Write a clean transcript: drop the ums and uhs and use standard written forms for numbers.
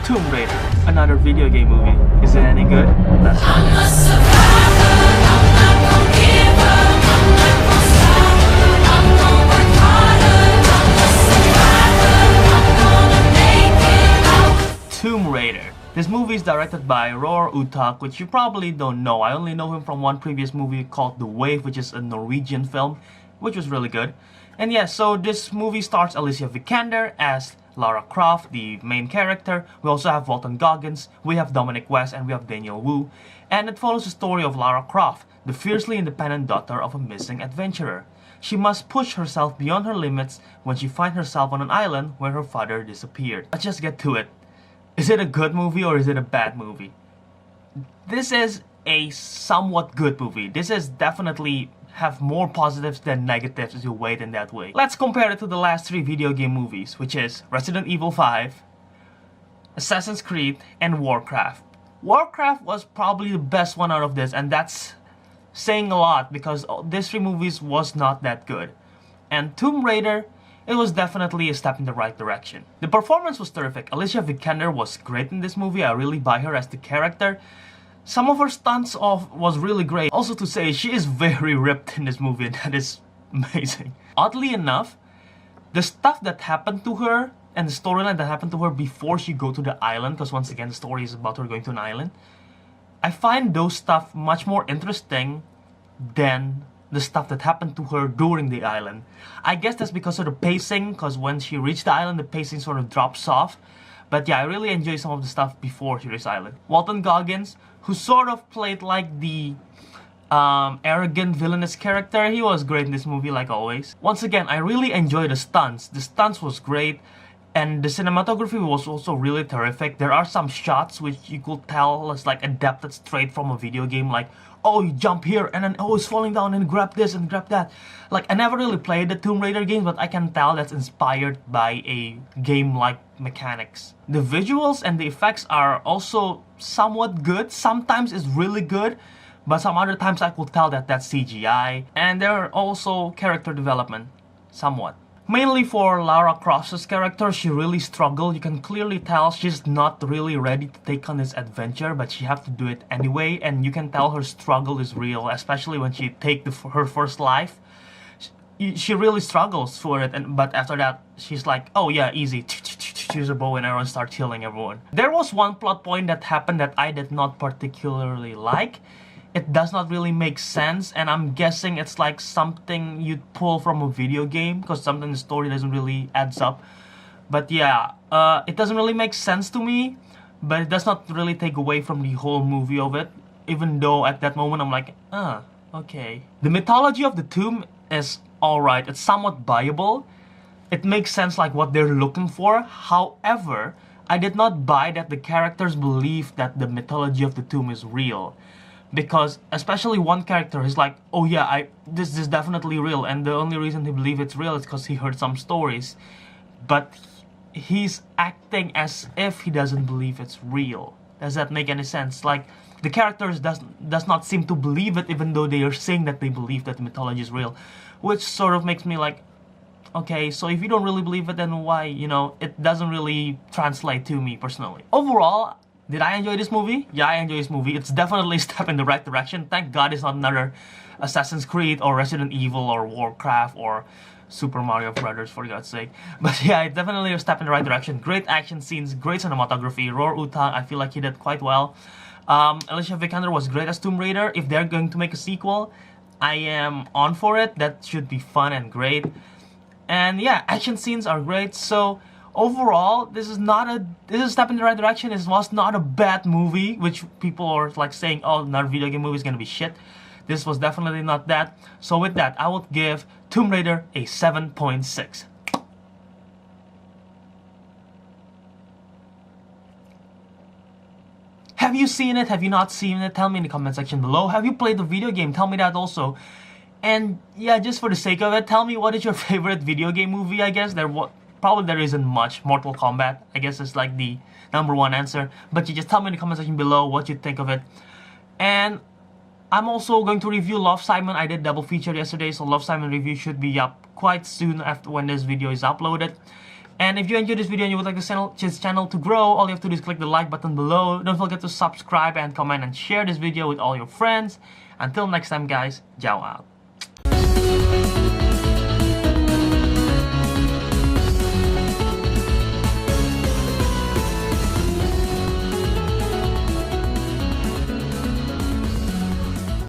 Tomb Raider, another video game movie. Is it any good? Let's find I'm a out. survivor, I'm not gonna give up, I'm not gonna stop, I'm gonna work harder, I'm a survivor, I'm gonna make it out. Tomb Raider. This movie is directed by Roar Utak, which you probably don't know. I only know him from one previous movie called The Wave, which is a Norwegian film, which was really good. And yeah, so this movie stars Alicia Vikander as Lara Croft, the main character. We also have Walton Goggins, we have Dominic West, and we have Daniel Wu. And it follows the story of Lara Croft, the fiercely independent daughter of a missing adventurer. She must push herself beyond her limits when she finds herself on an island where her father disappeared. Let's just get to it. Is it a good movie or is it a bad movie? This is a somewhat good movie. This is definitely have more positives than negatives if you weigh it in that way. Let's compare it to the last 3 video game movies, which is Resident Evil 5, Assassin's Creed, and Warcraft. Warcraft was probably the best one out of this, and that's saying a lot because these 3 movies was not that good. And Tomb Raider, it was definitely a step in the right direction. The performance was terrific. Alicia Vikander was great in this movie. I really buy her as the character. Some of her stunts was really great. Also to say, she is very ripped in this movie, and that is amazing. Oddly enough, the stuff that happened to her and the storyline that happened to her before she go to the island, because once again the story is about her going to an island, I find those stuff much more interesting than the stuff that happened to her during the island. I guess that's because of the pacing, because when she reached the island, the pacing sort of drops off. But yeah, I really enjoy some of the stuff before she reached the island. Walton Goggins, who sort of played like the arrogant villainous character, he was great in this movie like always. Once again, I really enjoy the stunts. The stunts was great, and the cinematography was also really terrific. There are some shots which you could tell was like adapted straight from a video game, like, oh, you jump here and then, oh, it's falling down and grab this and grab that. Like, I never really played the Tomb Raider games, but I can tell that's inspired by a game-like mechanics. The visuals and the effects are also somewhat good. Sometimes it's really good, but some other times I could tell that that's CGI. And there are also character development, somewhat. Mainly for Lara Croft's character, she really struggled. You can clearly tell she's not really ready to take on this adventure, but she have to do it anyway, and you can tell her struggle is real, especially when she take her first life. She really struggles for it, but after that, she's like, oh yeah, easy. Choose a bow and arrow and start killing everyone. There was one plot point that happened that I did not particularly like. It does not really make sense, and I'm guessing it's like something you'd pull from a video game, because something in the story doesn't really adds up. But yeah, it doesn't really make sense to me, but it does not really take away from the whole movie of it, even though at that moment I'm like, okay. The mythology of the tomb is alright, it's somewhat viable. It makes sense like what they're looking for. However, I did not buy that the characters believe that the mythology of the tomb is real. Because especially one character is like, oh yeah, this is definitely real, and the only reason he believes it's real is because he heard some stories. But he's acting as if he doesn't believe it's real. Does that make any sense? Like, the characters does not seem to believe it, even though they are saying that they believe that the mythology is real. Which sort of makes me like, okay, so if you don't really believe it, then why, it doesn't really translate to me personally. Overall, did I enjoy this movie? Yeah, I enjoy this movie. It's definitely a step in the right direction. Thank God it's not another Assassin's Creed or Resident Evil or Warcraft or Super Mario Brothers, for God's sake. But yeah, it's definitely a step in the right direction. Great action scenes, great cinematography. Roar Utak, I feel like he did quite well. Alicia Vikander was great as Tomb Raider. If they're going to make a sequel, I am on for it. That should be fun and great. And yeah, action scenes are great. So overall, this is a step in the right direction. This was not a bad movie, which people are like saying, oh, another video game movie is gonna be shit. This was definitely not that. So with that, I would give Tomb Raider a 7.6. Have you seen it? Have you not seen it? Tell me in the comment section below. Have you played the video game? Tell me that also. And yeah, just for the sake of it, tell me what is your favorite video game movie, I guess. Probably there isn't much. Mortal Kombat, I guess, is like the #1 answer. But you just tell me in the comment section below what you think of it. And I'm also going to review Love, Simon. I did double feature yesterday, so Love, Simon review should be up quite soon after when this video is uploaded. And if you enjoyed this video and you would like this channel to grow, all you have to do is click the like button below. Don't forget to subscribe and comment and share this video with all your friends. Until next time guys, ciao out.